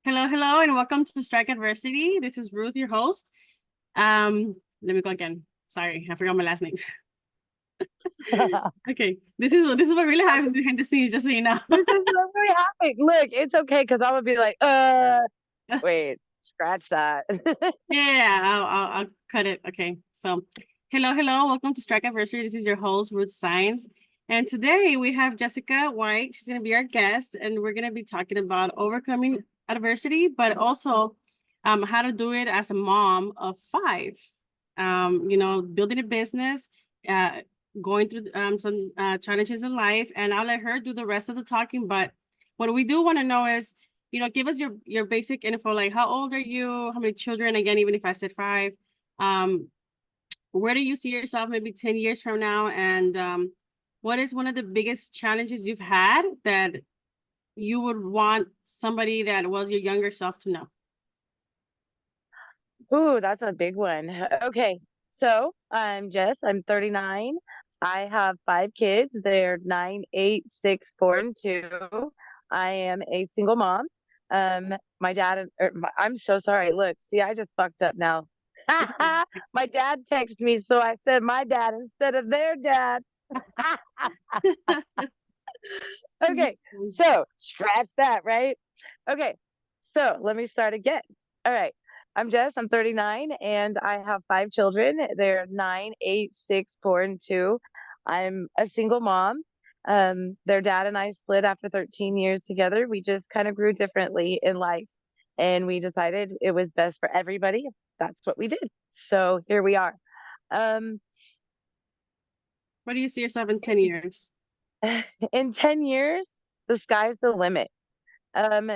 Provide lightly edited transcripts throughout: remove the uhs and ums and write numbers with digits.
Hello, hello, and welcome to Strike Adversity. This is Ruth, your host. Let me go again. Sorry, I forgot my last name. Okay, this is what really happens behind the scenes, just so you know. This is so very happy. Look, it's okay because I'm gonna be like, wait, scratch that. Yeah, I'll cut it. Okay, so hello, hello, welcome to Strike Adversity. This is your host, Ruth Science, and today we have Jessica White. She's gonna be our guest, and we're gonna be talking about overcoming adversity, but also how to do it as a mom of five. Building a business, uh, going through some challenges in life, and I'll let her do the rest of the talking. But what we do want to know is, give us your basic info, like how old are you, how many children, again, even if I said five, um, where do you see yourself maybe 10 years from now, and what is one of the biggest challenges you've had that you would want somebody that was your younger self to know? Ooh, that's a big one. Okay, so I'm Jess. I'm 39. I have five kids. They're 9, 8, 6, 4, and 2. I am a single mom. My dad, I'm so sorry. Look, see, I just fucked up now. My dad texted me, so I said my dad instead of their dad. Okay, so scratch that, right? Okay, so let me start again. All right, I'm Jess. I'm 39, and I have five children. They're 9, 8, 6, 4, and 2. I'm a single mom. Their dad and I split after 13 years together. We just kind of grew differently in life, and we decided it was best for everybody. That's what we did. So here we are. Um, Where do you see yourself in 10 years? in 10 years, the sky's the limit. Um,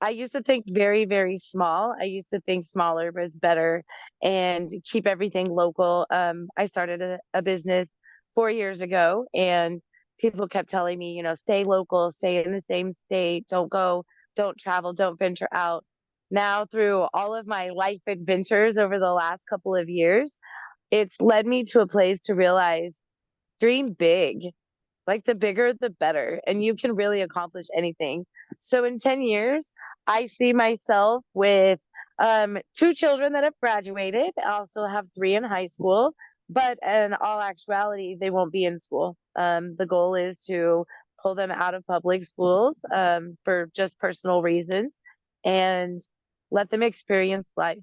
I used to think very, very small. I used to think smaller was better and keep everything local. I started a business 4 years ago, and people kept telling me, stay local, stay in the same state, don't go, don't travel, don't venture out. Now, through all of my life adventures over the last couple of years, it's led me to a place to realize dream big, like the bigger, the better. And you can really accomplish anything. So in 10 years, I see myself with two children that have graduated. I also have three in high school, but in all actuality, they won't be in school. The goal is to pull them out of public schools for just personal reasons and let them experience life.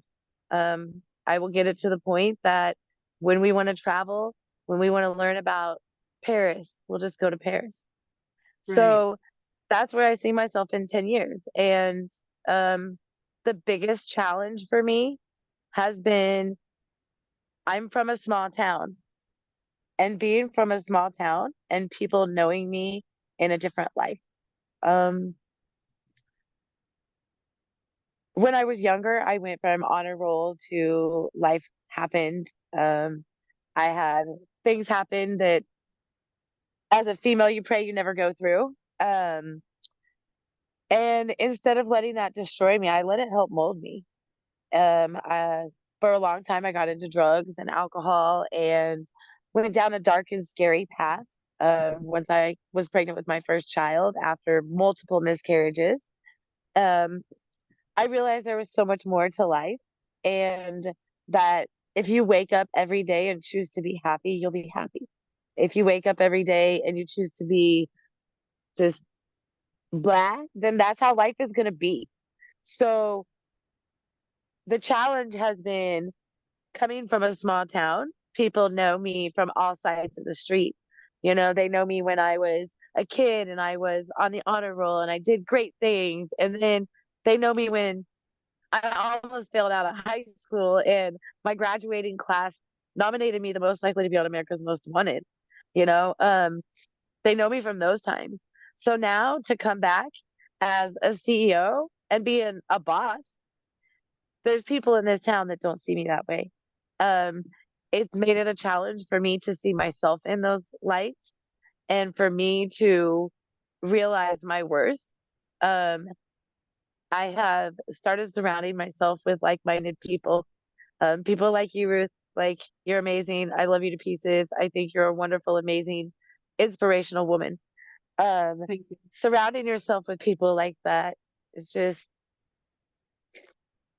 I will get it to the point that when we want to travel, when we want to learn about Paris. We'll just go to Paris. Right. So that's where I see myself in 10 years. And um, the biggest challenge for me has been I'm from a small town, and being from a small town and people knowing me in a different life. Um, when I was younger, I went from honor roll to life happened. I had things happen that as a female you pray you never go through. And instead of letting that destroy me, I let it help mold me. For a long time, I got into drugs and alcohol and went down a dark and scary path. Once I was pregnant with my first child after multiple miscarriages, um, I realized there was so much more to life, and that if you wake up every day and choose to be happy, you'll be happy. If you wake up every day and you choose to be just blah, then that's how life is going to be. So the challenge has been coming from a small town. People know me from all sides of the street. They know me when I was a kid and I was on the honor roll and I did great things. And then they know me when I almost failed out of high school and my graduating class nominated me the most likely to be on America's Most Wanted. You know, um, they know me from those times. So now to come back as a CEO and being a boss, there's people in this town that don't see me that way. Um, it's made it a challenge for me to see myself in those lights and for me to realize my worth. Um, I have started surrounding myself with like-minded people, people like you, Ruth. Like, you're amazing. I love you to pieces. I think you're a wonderful, amazing, inspirational woman. Um, Thank you. Surrounding yourself with people like that is just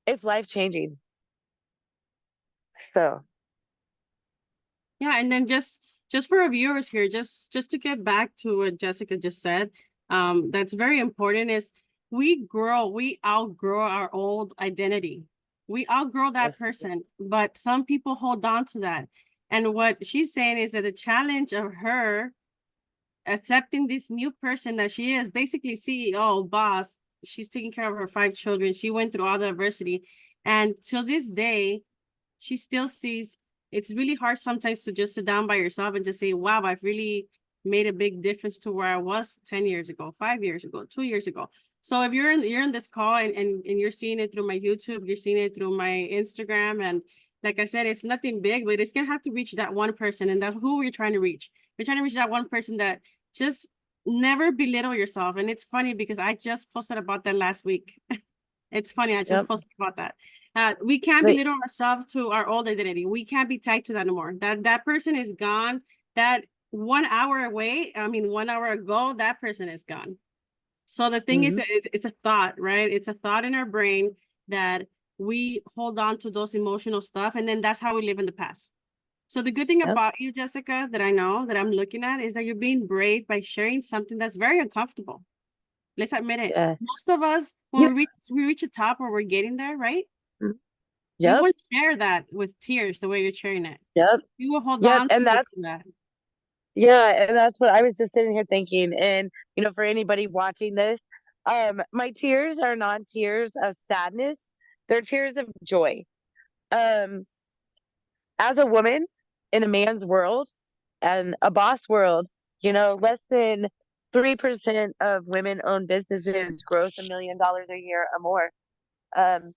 It's life changing. So, Yeah, and then just for our viewers here, just to get back to what Jessica just said, that's very important is we outgrow our old identity. We outgrow yes, that person, but some people hold on to that. And what she's saying is that the challenge of her accepting this new person that she is, basically CEO, boss, she's taking care of her 5 children. She went through all the adversity. And till this day, she still sees it's really hard sometimes to just sit down by yourself and just say, wow, I've really made a big difference to where I was 10 years ago, 5 years ago, 2 years ago. So if you're in this call and you're seeing it through my YouTube, you're seeing it through my Instagram, and like I said, it's nothing big, but it's gonna have to reach that one person, and that's who we're trying to reach. We're trying to reach that one person that just never belittle yourself. And it's funny because I just posted about that last week. It's funny, I just yep. posted about that. We can't Like, belittle ourselves to our old identity. We can't be tied to that anymore. That person is gone. That 1 hour away, I mean 1 hour ago, that person is gone. So the thing is, mhm, it's a thought, right? It's a thought in our brain that we hold on to those emotional stuff, and then that's how we live in the past. So the good thing yep, about you, Jessica, that I know that I'm looking at is that you're being brave by sharing something that's very uncomfortable. Let's admit it. yeah, Most of us, when yep, we reach a top where we're getting there, right? mhm, We yep, won't share that with tears the way you're sharing it. yep, We will hold yep. on And to that's, that. yeah, and that's what I was just sitting here thinking. And, for anybody watching this, my tears are not tears of sadness, they're tears of joy. Um, as a woman in a man's world and a boss world, less than 3% of women owned businesses gross $1 million a year or more. Um,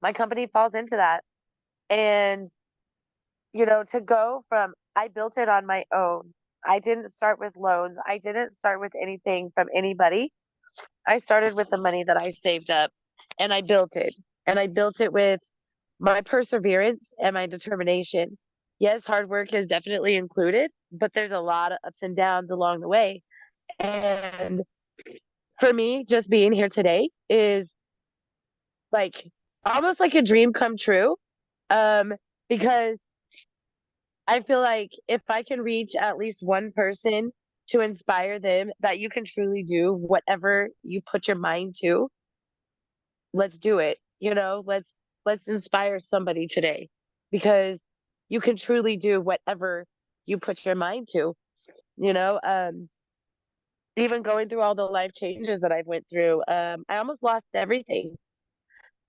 my company falls into that. And, to go from I built it on my own. I didn't start with loans. I didn't start with anything from anybody. I started with the money that I saved up and I built it. And I built it with my perseverance and my determination. Yes, hard work is definitely included, but there's a lot of ups and downs along the way. And for me, just being here today is like almost like a dream come true. Um, because I feel like if I can reach at least one person to inspire them that you can truly do whatever you put your mind to, let's do it. Let's inspire somebody today because you can truly do whatever you put your mind to, you know. Even going through all the life changes that I've went through, I almost lost everything.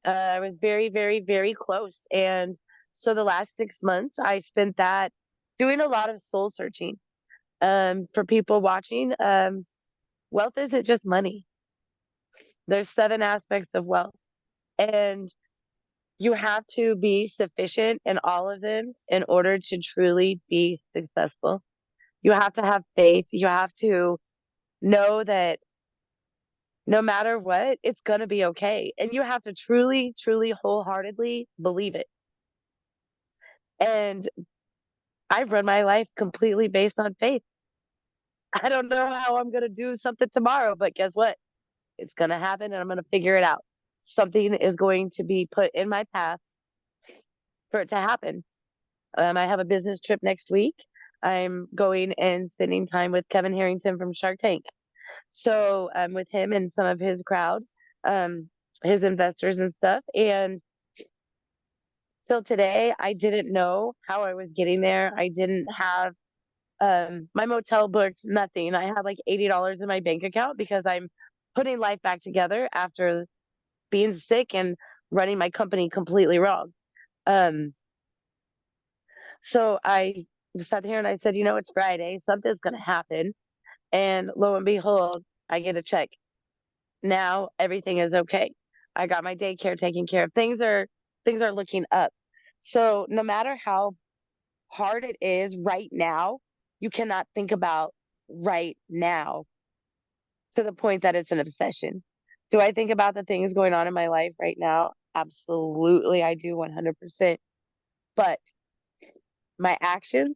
I was very, very, very close. And so the last 6 months I spent that doing a lot of soul searching. For people watching, wealth isn't just money. There's 7 aspects of wealth. And you have to be sufficient in all of them in order to truly be successful. You have to have faith. You have to know that no matter what, it's going to be okay. And you have to truly, truly, wholeheartedly believe it. And I've run my life completely based on faith. I don't know how I'm going to do something tomorrow, but guess what? It's going to happen and I'm going to figure it out. Something is going to be put in my path for it to happen. I have a business trip next week. I'm going and spending time with Kevin Harrington from Shark Tank. So I'm with him and some of his crowd, um, his investors and stuff. And till today, I didn't know how I was getting there. I didn't have my motel booked, nothing. I had like $80 in my bank account because I'm putting life back together after being sick and running my company completely wrong. Um, so I sat here and I said, it's Friday, something's going to happen. And lo and behold, I get a check. Now everything is okay. I got my daycare taken care of. Things are looking up. So no matter how hard it is right now, you cannot think about right now to the point that it's an obsession. Do I think about the things going on in my life right now? Absolutely, I do 100%. But my actions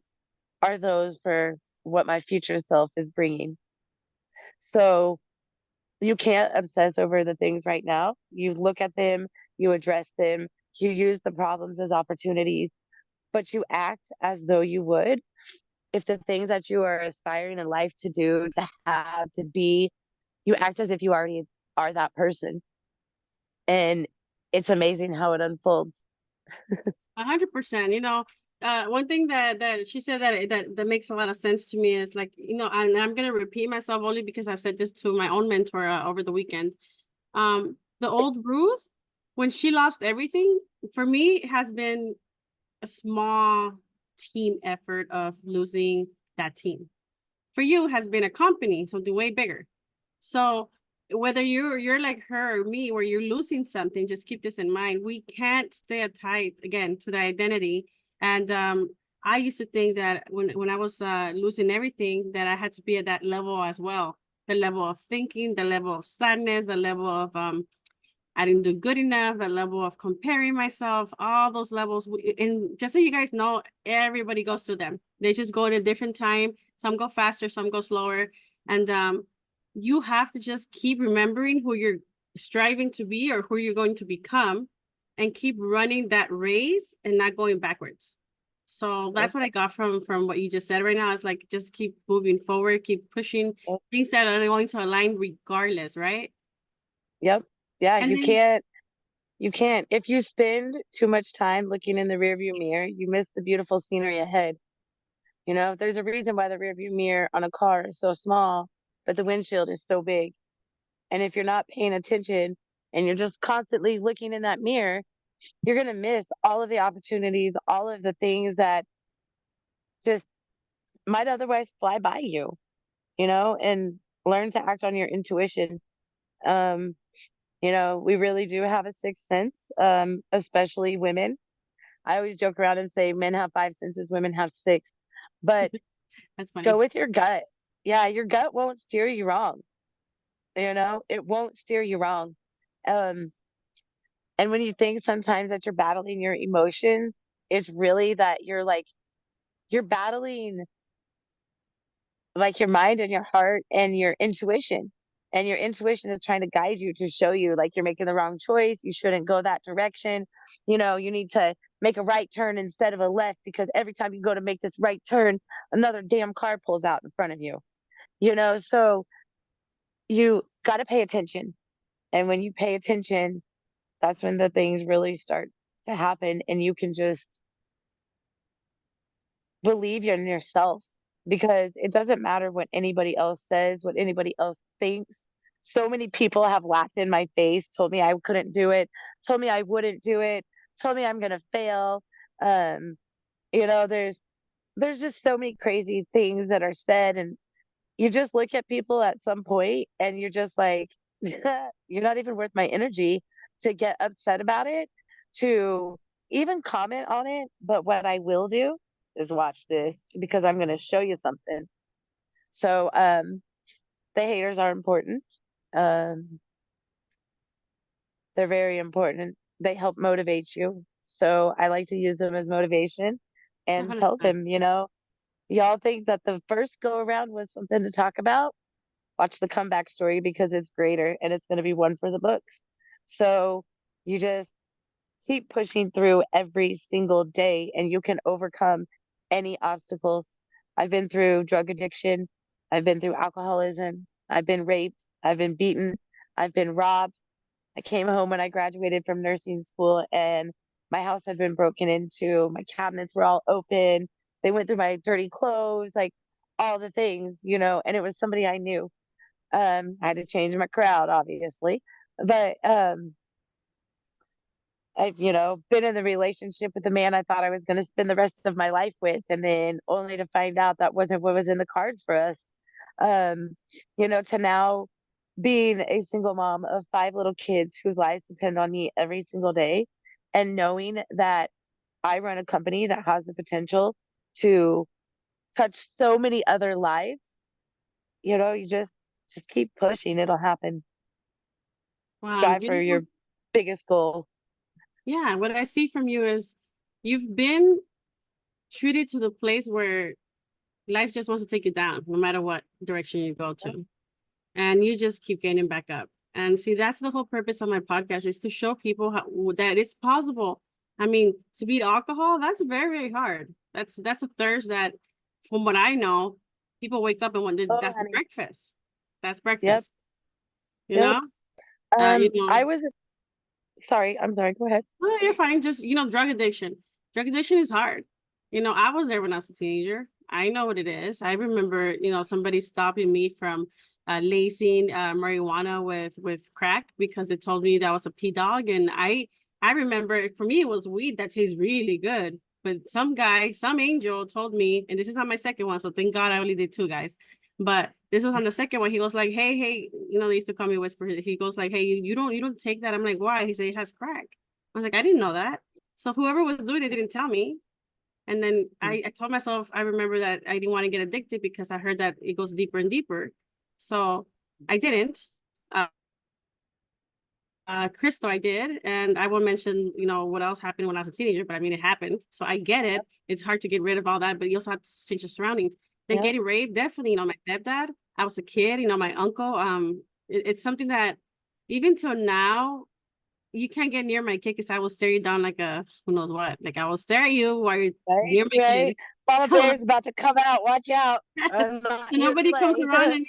are those for what my future self is bringing. So you can't obsess over the things right now. You look at them you address them, you use the problems as opportunities, but you act as though you would if the things that you are aspiring in life to do, to have, to be, you act as if you already are that person. And it's amazing how it unfolds. 100%. One thing that she said that makes a lot of sense to me is like, and I'm gonna repeat myself only because I've said this to my own mentor over the weekend. The old Ruth, when she lost everything, for me, it has been a small team effort of losing that team. For you, has been a company, something way bigger. So whether you're like her or me, where you're losing something, just keep this in mind. We can't stay tied again to the identity. And I used to think that when I was losing everything, that I had to be at that level as well. The level of thinking, the level of sadness, the level of I didn't do good enough, the level of comparing myself, all those levels. And just so you guys know, everybody goes through them. They just go at a different time. Some go faster, some go slower. And you have to just keep remembering who you're striving to be or who you're going to become and keep running that race and not going backwards. So Yep. that's what I got from what you just said right now. It's like, just keep moving forward, keep pushing Yep. things that are going to align regardless, right? Yep. Yeah, And you then can't. You can't. If you spend too much time looking in the rearview mirror, you miss the beautiful scenery ahead. There's a reason why the rearview mirror on a car is so small, but the windshield is so big. And if you're not paying attention and you're just constantly looking in that mirror, you're going to miss all of the opportunities, all of the things that just might otherwise fly by and learn to act on your intuition. Um, we really do have a sixth sense, especially women. I always joke around and say men have five senses, women have six. But that's go funny. with your gut. Yeah, your gut won't steer you wrong. It won't steer you wrong. Um, and when you think sometimes that you're battling your emotions, it's really that you're battling like your mind and your heart and your intuition. And your intuition is trying to guide you to show you like you're making the wrong choice. You shouldn't go that direction. You need to make a right turn instead of a left because every time you go to make this right turn, another damn car pulls out in front of you. So you got to pay attention. And when you pay attention, that's when the things really start to happen and you can just believe in yourself because it doesn't matter what anybody else says, what anybody else thinks. So many people have laughed in my face, told me I couldn't do it, told me I wouldn't do it, told me I'm going to fail. Um, there's just so many crazy things that are said and you just look at people at some point and you're just like you're not even worth my energy to get upset about it, to even comment on it. But what I will do is watch this because I'm going to show you something. So the haters are important. um they're very important. They help motivate you, so I like to use them as motivation and tell 100%. them, y'all think that the first go around was something to talk about. Watch the comeback story because it's greater and it's going to be one for the books. So you just keep pushing through every single day and you can overcome any obstacles. I've been through drug addiction. I've been through alcoholism. I've been raped. I've been beaten. I've been robbed. I came home when I graduated from nursing school and my house had been broken into. My cabinets were all open. They went through my dirty clothes, like all the things, and it was somebody I knew. I had to change my crowd, obviously, but I've been in the relationship with the man I thought I was going to spend the rest of my life with, and then only to find out that wasn't what was in the cards for us. Um, to now being a single mom of five little kids whose lives depend on me every single day, and knowing that I run a company that has the potential to touch so many other lives. You just keep pushing; it'll happen. Wow, Strive for your biggest goal. yeah, what I see from you is you've been treated to the place where life just wants to take you down, no matter what direction you go to. And you just keep getting back up. And see, that's the whole purpose of my podcast, is to show people that it's possible. I mean, to beat alcohol, that's very, very hard. That's a thirst that, from what I know, people wake up and want Oh, that's honey. breakfast. That's Yep. breakfast, you Yep. know? You know, I was sorry. I'm sorry. Go ahead. well, you're fine. Just, drug addiction. Drug addiction is hard. I was there when I was a teenager. I know what it is. I remember, somebody stopping me from lacing marijuana with crack because they told me that was a P dog, and I remember, for me it was weed that tastes really good. But some guy, some angel told me, and this is not my second one, so thank God I only did two, guys. But this was on the second one. He goes like, hey, they used to call me Whisper. He goes like, hey, you don't take that. I'm like, why? He said it has crack. I was like, I didn't know that. So whoever was doing it didn't tell me. And then I told myself, I remember that I didn't want to get addicted because I heard that it goes deeper and deeper. So I didn't. Uh, Crystal, I did. And I won't mention, what else happened when I was a teenager, but I mean, it happened. So I get it. Yep. It's hard to get rid of all that, but you also have to change your surroundings. Then Yep. getting raped, definitely, my stepdad, I was a kid, my uncle. It's something that even till now, you can't get near my kid because I will stare you down like a who knows what. Like, I will stare at you while you're Right. near my kid. Right. Mama So Bear's about to come out. Watch out. yes, I'm not and here to nobody comes play. around,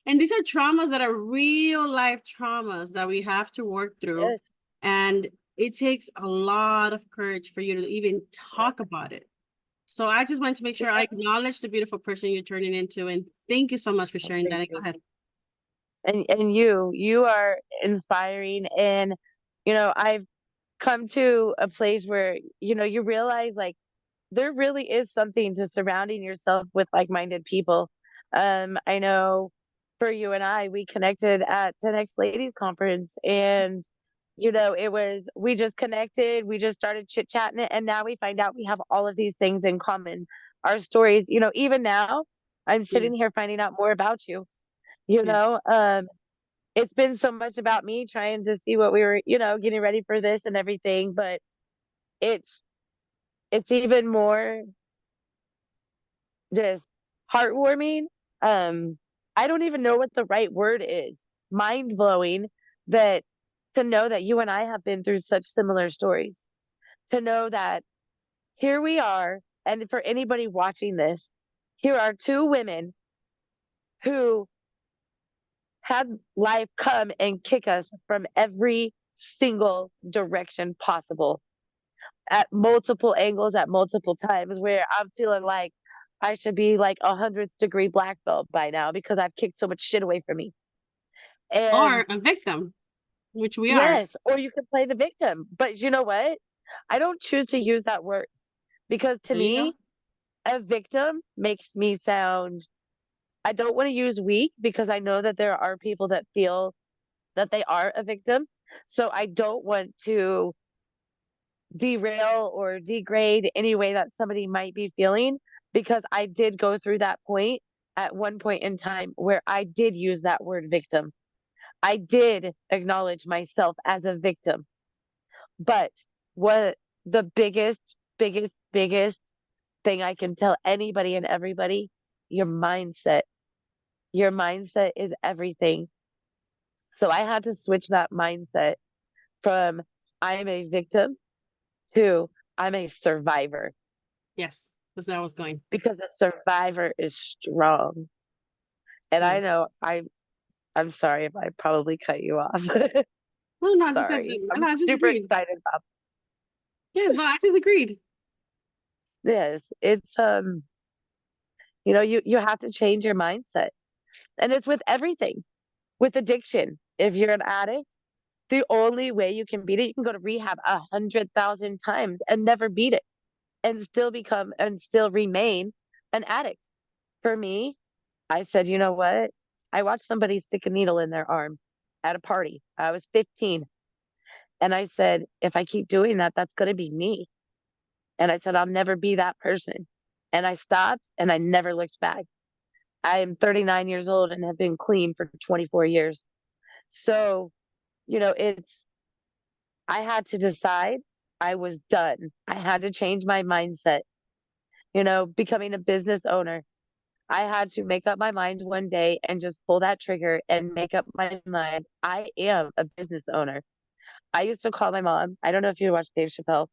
and these are traumas that are real life traumas that we have to work through. Yes. And it takes a lot of courage for you to even Yep. talk about it. So I just wanted to make sure I Yep. acknowledge the beautiful person you're turning into. And thank you so much for Oh, sharing thank that. Go you. ahead. And you are inspiring, and I've come to a place where you realize, like, there really is something to surrounding yourself with like-minded people. I know for you and I, we connected at the next ladies conference, and we just connected, we just started chit-chatting it, and now we find out we have all of these things in common. Our stories, even now, I'm sitting Yes. here finding out more about you. You Yes. know, it's been so much about me trying to see what we were, getting ready for this and everything, but it's it's even more just heartwarming. Um, I don't even know what the right word is. Mind blowing that to know that you and I have been through such similar stories. To know that here we are, and for anybody watching this, here are two women who had life come and kick us from every single direction possible at multiple angles at multiple times, where I'm feeling like I should be like 100th degree black belt by now because I've kicked so much shit away from me. Or And a victim, which we are. yes, or you can play the victim. But you know what? I don't choose to use that word because to There you go. me, a victim makes me sound, I don't want to use weak because I know that there are people that feel that they are a victim. So I don't want to derail or degrade any way that somebody might be feeling, because I did go through that point at one point in time where I did use that word victim. I did acknowledge myself as a victim. But what the biggest thing I can tell anybody and everybody, your mindset. Your mindset is everything. So I had to switch that mindset from I am a victim to I'm a survivor, Yes, that's where I was going. because a survivor is strong. And Yeah. I know I'm sorry if I probably cut you off. Well, no, I just said, Sorry. no, I'm I just super agreed. excited about Yes, no, I just agreed. this. It's you have to change your mindset. And it's with everything. With addiction. If you're an addict, the only way you can beat it, you can go to rehab 100,000 times and never beat it and still remain an addict. For me, I said, you know what? I watched somebody stick a needle in their arm at a party. I was 15. And I said, if I keep doing that, that's going to be me. And I said, I'll never be that person. And I stopped and I never looked back. I am 39 years old and have been clean for 24 years. So, I had to decide I was done. I had to change my mindset, becoming a business owner. I had to make up my mind one day and just pull that trigger and make up my mind. I am a business owner. I used to call my mom. I don't know if you watch Dave Chappelle,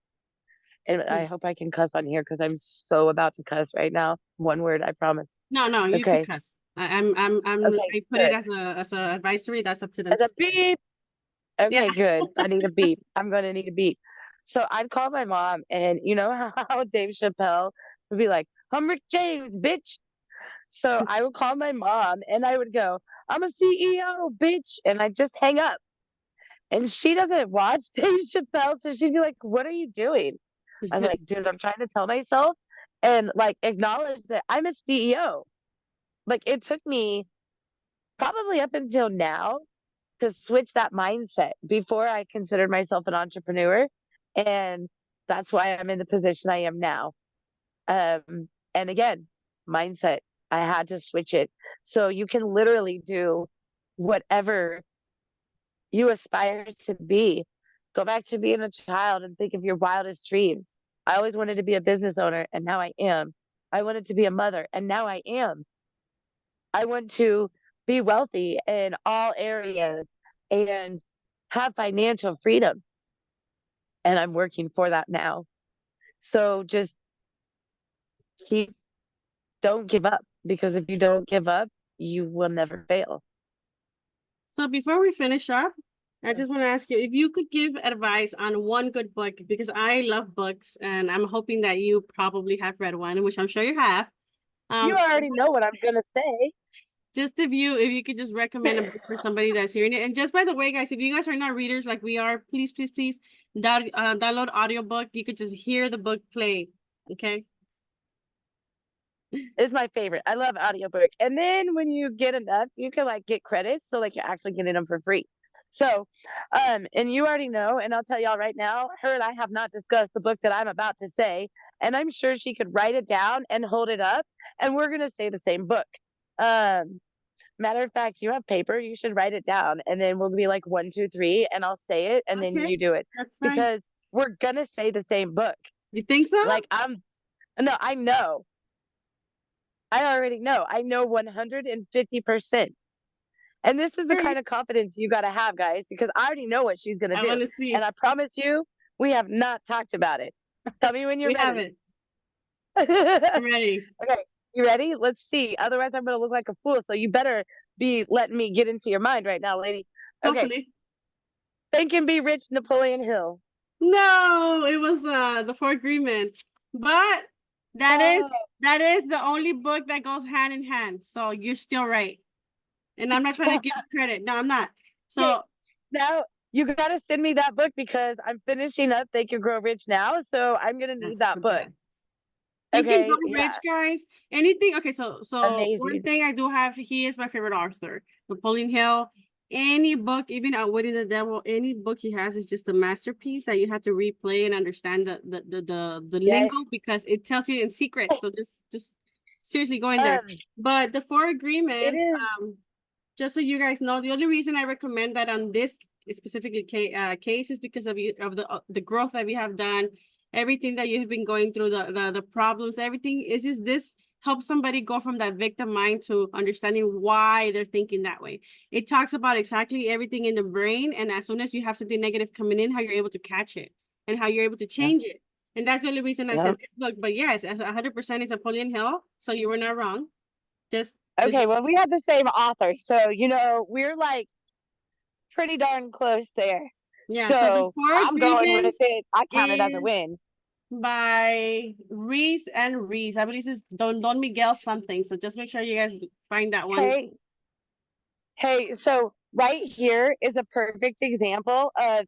and I Hmm. hope I can cuss on here because I'm so about to cuss right now. One word, I promise. No, no, you could Okay. cuss. I Okay, put it good. as a advisory. That's up to them As to a say. beep. Yeah. Okay, good. I need a beep. I'm gonna need a beep. So I'd call my mom, and you know how Dave Chappelle would be like, "I'm Rick James, bitch." So I would call my mom, and I would go, "I'm a CEO, bitch," and I just hang up. And she doesn't watch Dave Chappelle, so she'd be like, "What are you doing?" I'm like, "Dude, I'm trying to tell myself and like acknowledge that I'm a CEO." Like it took me probably up until now to switch that mindset. Before I considered myself an entrepreneur, and that's why I'm in the position I am now. And again, mindset. I had to switch it. So you can literally do whatever you aspire to be. Go back to being a child and think of your wildest dreams. I always wanted to be a business owner, and now I am. I wanted to be a mother, and now I am. I want to be wealthy in all areas and have financial freedom. And I'm working for that now. So just keep, don't give up, because if you don't give up, you will never fail. So before we finish up, I just want to ask you if you could give advice on one good book, because I love books and I'm hoping that you probably have read one, which I'm sure you have. You already know what I'm going to say. Just if you could just recommend a book for somebody that's hearing it. And just by the way, guys, if you guys are not readers like we are, please, please, please download audiobook. You could just hear the book play. Okay. It's my favorite. I love audiobook. And then when you get enough, you can like get credits. So like you're actually getting them for free. So, and you already know, and I'll tell y'all right now, her and I have not discussed the book that I'm about to say. And I'm sure she could write it down and hold it up, and we're gonna say the same book. Um, Matter of fact, you have paper, you should write it down, and then we'll be like one, two, three, and I'll say it, and then Okay, you do it. that's fine. Because we're gonna say the same book. You think so? Like no, I know. I already know. I know 150%. And this is the Hey, kind of confidence you got to have, guys, because I already know what she's going to I do. want to And see. I promise you, we have not talked about it. Tell me when you're We have ready. it. Okay, I'm ready. you ready? Let's see. Otherwise, I'm going to look like a fool. So you better be letting me get into your mind right now, lady. Okay, Hopefully. Think and Be Rich, Napoleon Hill. No, it was the Four Agreements. But that Oh, is that is the only book that goes hand in hand. So you're still right. And I'm not trying to give you credit. No, I'm not. okay. So Now you got to send me that book because I'm finishing up Think and Grow Rich now. So I'm going to need that's that the book. best. Think and Grow Okay. Yeah. Rich, guys. Anything. Okay, so one Amazing. thing I do have, he is my favorite author. Napoleon Hill. Any book, even Outwitting the Devil, any book he has is just a masterpiece that you have to replay and understand the Yes. lingo because it tells you in secrets. So just seriously go in there. Um, But the Four it Agreements, is. just so you guys know, the only reason I recommend that on this specifically case is because of you of the growth that we have done, everything that you have been going through, the problems, everything is just this helps somebody go from that victim mind to understanding why they're thinking that way. It talks about exactly everything in the brain, and as soon as you have something negative coming in, how you're able to catch it and how you're able to Yeah. change it. And that's the only reason I Yeah. said this book. But yes, as 100% it's Napoleon Hill, so you were not wrong. Just Okay. Well, we have the same author, so we're like pretty darn close there. yeah. So the So Four I'm going with Agreements it. I count it as a is win. by Reese and Reese. I believe it's Don Miguel something. So just make sure you guys find that one. Hey, hey. So right here is a perfect example of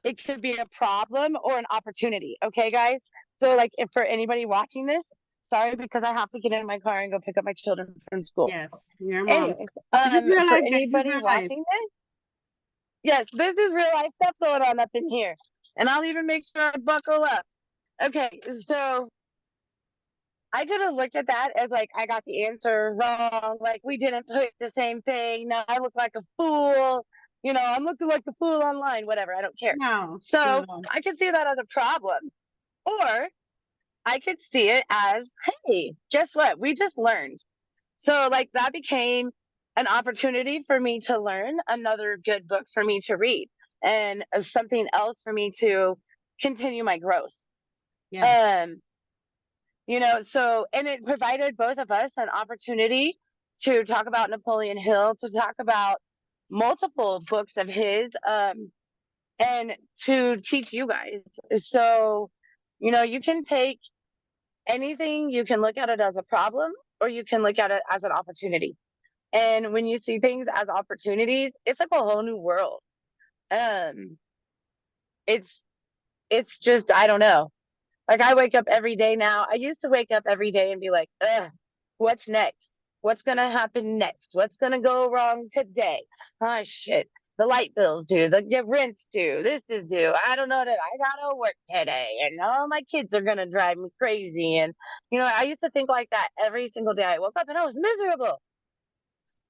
it could be a problem or an opportunity. Okay, guys. So like, if for anybody watching this, sorry because I have to get in my car and go pick up my children from school. Yes, your mom. Anyways, This is real for life, guys. This is anybody real life. watching this, yes, this is real life stuff going on up in here. And I'll even make sure I buckle up. Okay, so I could have looked at that as like I got the answer wrong. Like we didn't put the same thing. Now I look like a fool. I'm looking like a fool online, whatever. I don't care. No, not So at all. I could see that as a problem. Or I could see it as, hey, guess what? We just learned. So like that became an opportunity for me to learn, another good book for me to read, and something else for me to continue my growth. Yes. Um, so and it provided both of us an opportunity to talk about Napoleon Hill, to talk about multiple books of his, and to teach you guys. So, you can take anything, you can look at it as a problem, or you can look at it as an opportunity. And when you see things as opportunities, it's like a whole new world. Um, it's it's just, I don't know. Like I wake up every day now. I used to wake up every day and be like, ugh, what's next? What's gonna happen next? What's gonna go wrong today? Oh shit. The light bills due, the rent's due, this is due. I don't know that I gotta work today, and all my kids are gonna drive me crazy. And I used to think like that every single day. I woke up and I was miserable.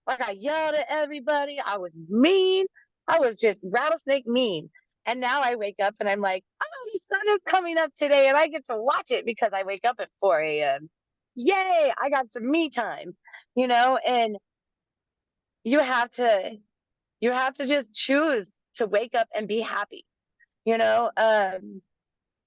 Like I yelled at everybody. I was mean. I was just rattlesnake mean. And now I wake up and I'm like, oh, the sun is coming up today and I get to watch it because I wake up at 4 a.m. Yay, I got some me time, and you have to you have to just choose to wake up and be happy. You know, um,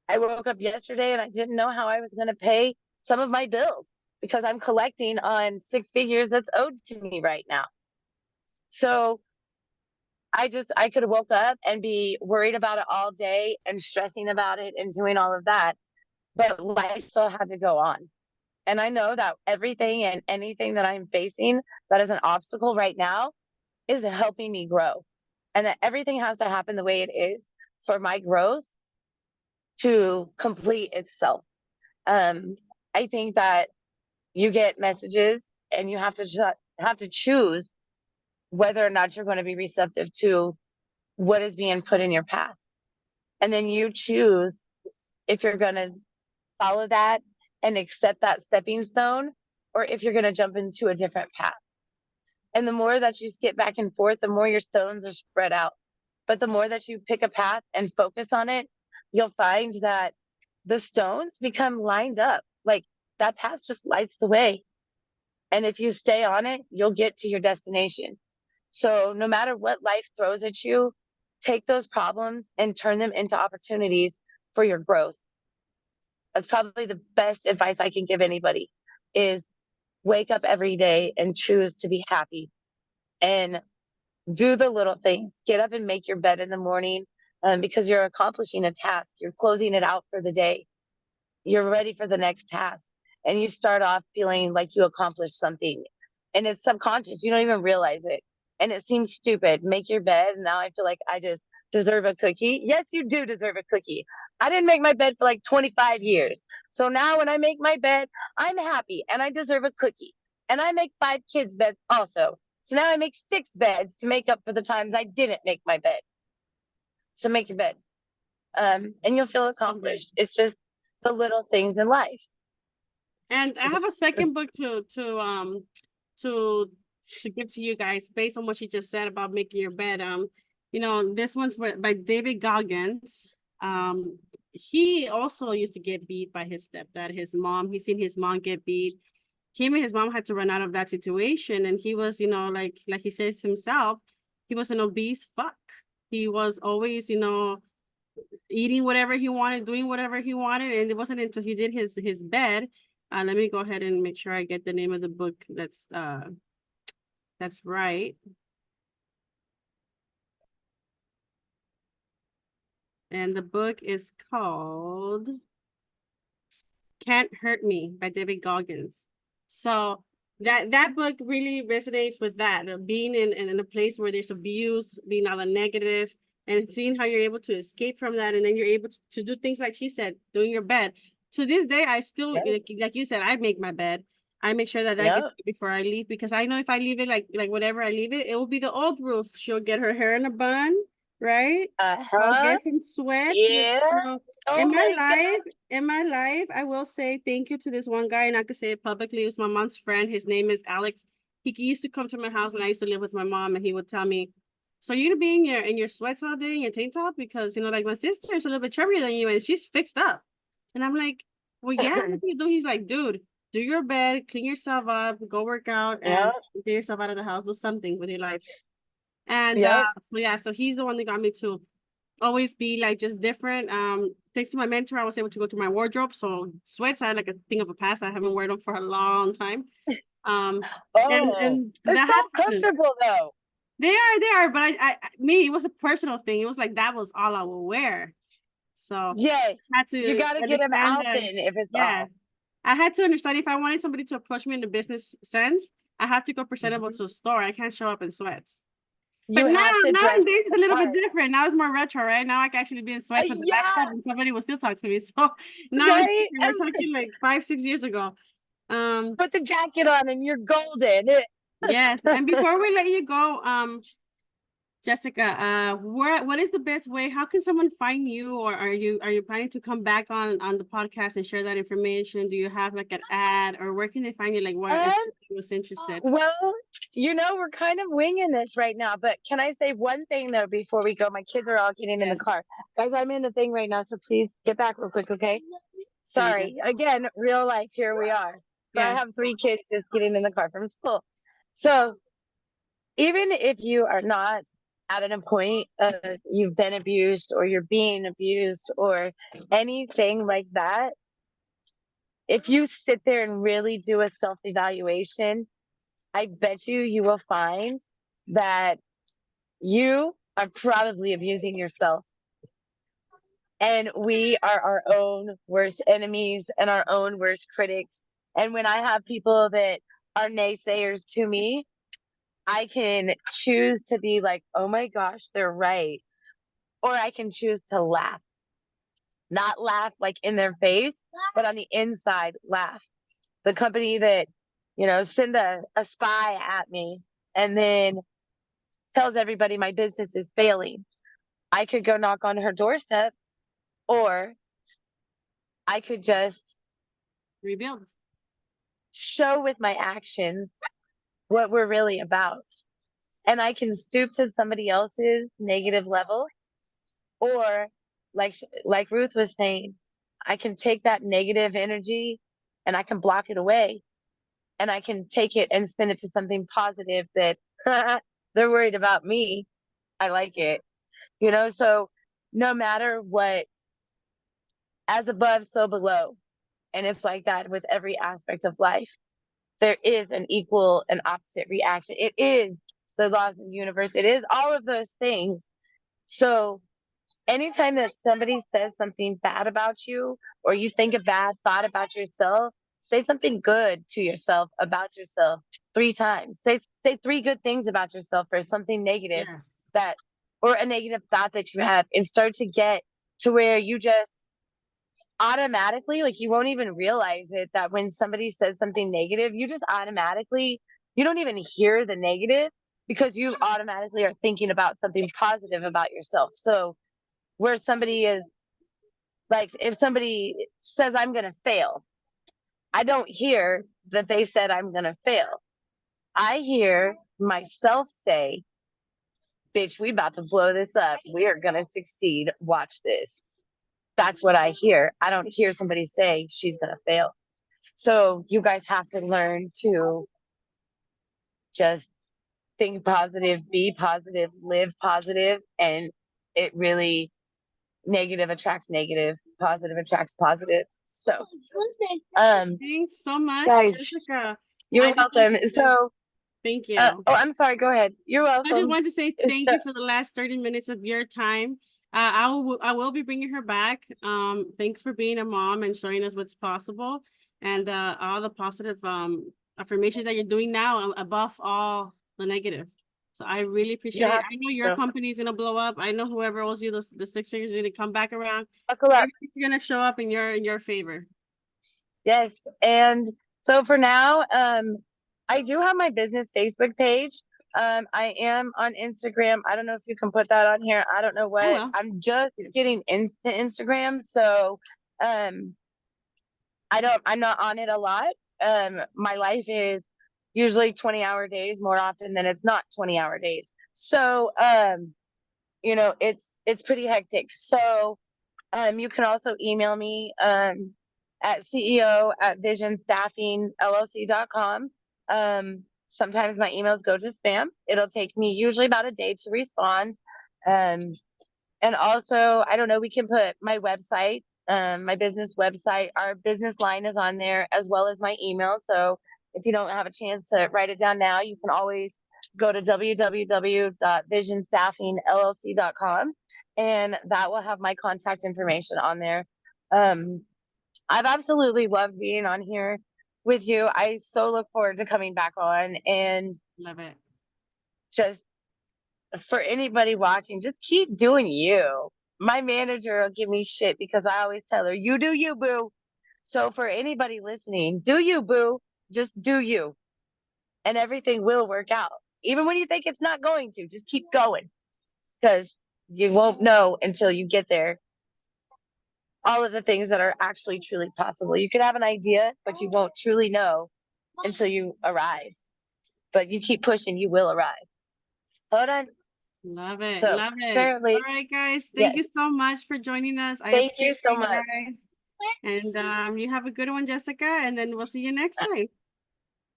I woke up yesterday and I didn't know how I was going to pay some of my bills because I'm collecting on six figures that's owed to me right now. So I could have woke up and be worried about it all day and stressing about it and doing all of that, but life still had to go on. And I know that everything and anything that I'm facing that is an obstacle right now is helping me grow. And that everything has to happen the way it is for my growth to complete itself. Um, I think that you get messages and you have to choose whether or not you're going to be receptive to what is being put in your path. And then you choose if you're going to follow that and accept that stepping stone, or if you're going to jump into a different path. And the more that you skip back and forth, the more your stones are spread out. But the more that you pick a path and focus on it, you'll find that the stones become lined up. Like that path just lights the way. And if you stay on it, you'll get to your destination. So no matter what life throws at you, take those problems and turn them into opportunities for your growth. That's probably the best advice I can give anybody is wake up every day and choose to be happy and do the little things. Get up and make your bed in the morning, because you're accomplishing a task. You're closing it out for the day. You're ready for the next task. And you start off feeling like you accomplished something. And it's subconscious. You don't even realize it. And it seems stupid. Make your bed. And now I feel like I just deserve a cookie. Yes, you do deserve a cookie. I didn't make my bed for like 25 years. So now when I make my bed, I'm happy and I deserve a cookie. And I make 5 kids' beds also. So now I make 6 beds to make up for the times I didn't make my bed. So make your bed. And you'll feel So good. accomplished. It's just the little things in life. And I have a second book to to give to you guys based on what you just said about making your bed. This one's by David Goggins. He also used to get beat by his stepdad, his mom. He seen his mom get beat. Him and his mom had to run out of that situation, and he was, like he says himself, he was an obese fuck. He was always, eating whatever he wanted, doing whatever he wanted, and it wasn't until he did his bed. Let me go ahead and make sure I get the name of the book that's right. And the book is called Can't Hurt Me by David Goggins. So that book really resonates with that, being in a place where there's abuse, being all the negative, and seeing how you're able to escape from that, and then you're able to do things like she said, doing your bed. To this day, I still, Yep. like you said, I make my bed. I make sure that I get Yep. before I leave, because I know if I leave it like whatever I leave it, it will be the old roof. She'll get her hair in a bun, right? I'll Uh-huh. get some sweats, which Yeah. Oh my God. in my life, I will say thank you to this one guy, and I could say it publicly. It was my mom's friend. His name is Alex. He used to come to my house when I used to live with my mom, and he would tell me, "So you're gonna be in your sweats all day, in your tank top, because like my sister is a little bit chubbier than you, and she's fixed up." And I'm like, "Well, yeah, what do you do?" He's like, "Dude, do your bed, clean yourself up, go work out, and Yeah. get yourself out of the house. Do something with your life. And Yep. so yeah, so he's the one that got me to always be like just different. Thanks to my mentor, I was able to go to my wardrobe. So sweats are like a thing of the past. I haven't worn them for a long time. Um, Oh, and they're that so has to, comfortable though. they are, but me, it was a personal thing. It was like that was all I would wear. So Yes. I had You to got to get them understand out that, then if it's yeah, off. I had to understand if I wanted somebody to approach me in the business sense, I have to go presentable Mhm. to a store. I can't show up in sweats. But You have to dress nowadays it's the a little bit part. different. Now it's more retro, right? Now I can actually be in sweats with the Yeah, laptop and somebody will still talk to me. So now it's right. different. We're talking like 5, 6 years ago. Um, Put the jacket on and you're golden. yes. And before we let you go, Jessica, what is the best way? How can someone find you, or are you planning to come back on the podcast and share that information? Do you have like an ad, or where can they find you? Like, what if Um, somebody was interested? well, we're kind of winging this right now, but can I say one thing though before we go? My kids are all getting in the Yes, car. Guys, I'm in the thing right now, so please get back real quick, okay? sounds good. Sorry. Again, real life, here we are. But I Yes, have three kids just getting in the car from school. So even if you are not at an point you've been abused or you're being abused or anything like that, if you sit there and really do a self evaluation, I bet you will find that you are probably abusing yourself. And we are our own worst enemies and our own worst critics. And when I have people that are naysayers to me, I can choose to be like, oh my gosh, they're right. Or I can choose to laugh, not laugh like in their face, but on the inside, laugh. The company that, send a spy at me and then tells everybody my business is failing. I could go knock on her doorstep, or I could just rebuild. show with my actions what we're really about. And I can stoop to somebody else's negative level, or like Ruth was saying, I can take that negative energy and I can block it away, and I can take it and spin it to something positive that they're worried about me. I like it. So no matter what, as above, so below. And it's like that with every aspect of life. There is an equal and opposite reaction. It is the laws of the universe. It is all of those things. So anytime that somebody says something bad about you, or you think a bad thought about yourself, say something good to yourself about yourself 3 times. Say three good things about yourself or something negative Yes. that, or a negative thought that you have, and start to get to where you just automatically, like, you won't even realize it, that when somebody says something negative, you just automatically, you don't even hear the negative because you automatically are thinking about something positive about yourself. So where somebody is like, if somebody says I'm going to fail, I don't hear that they said I'm going to fail. I hear myself say, bitch, we about to blow this up. We are going to succeed. Watch this. That's what I hear. I don't hear somebody say she's going to fail. So you guys have to learn to just think positive, be positive, live positive, and it really, negative attracts negative, positive attracts positive. So, um, Thanks so much, guys, Jessica. you're I just want welcome. to say So, thank you. oh, I'm sorry. Go ahead. You're I just welcome. want to say thank So, you for the last 30 minutes of your time. I will be bringing her back. Thanks for being a mom and showing us what's possible, and all the positive affirmations that you're doing now above all the negative. So I really you appreciate it. have I know your to company is gonna blow up. I know whoever owes you the 6 figures is gonna come back around. buckle up. Everything's gonna show up in your favor. Yes. And so for now, I do have my business Facebook page. I am on Instagram. I don't know if you can put that on here. I don't know Oh what. well. I'm just Yes. getting into Instagram, so um, I'm not on it a lot. My life is usually 20-hour days more often than it's not 20-hour days. So it's pretty hectic. So you can also email me. at CEO@visionstaffingllc.com. Sometimes my emails go to spam. It'll take me usually about a day to respond. Um, and also, I don't know, we can put my website, my business website, our business line is on there as well as my email. So if you don't have a chance to write it down now, you can always go to www.visionstaffingllc.com and that will have my contact information on there. Um, I've absolutely loved being on here with you. I so look forward to coming back on and Love it. just for anybody watching, just keep doing you. My manager will give me shit because I always tell her, you do you, boo. So for anybody listening, do you, boo. Just do you. And everything will work out. Even when you think it's not going to, just keep going because you won't know until you get there all of the things that are actually truly possible. You could have an idea, but you won't truly know until you arrive. But you keep pushing, you will arrive. Hold on. Love it. So Love it. All currently, right, guys. Thank yes. you so much for joining us. I Thank you appreciate so you much. guys. And you have a good one, Jessica. And then we'll see you next time.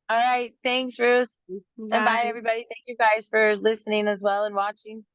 All right. Thanks, Ruth. And bye, Bye. everybody. Thank you guys for listening as well and watching.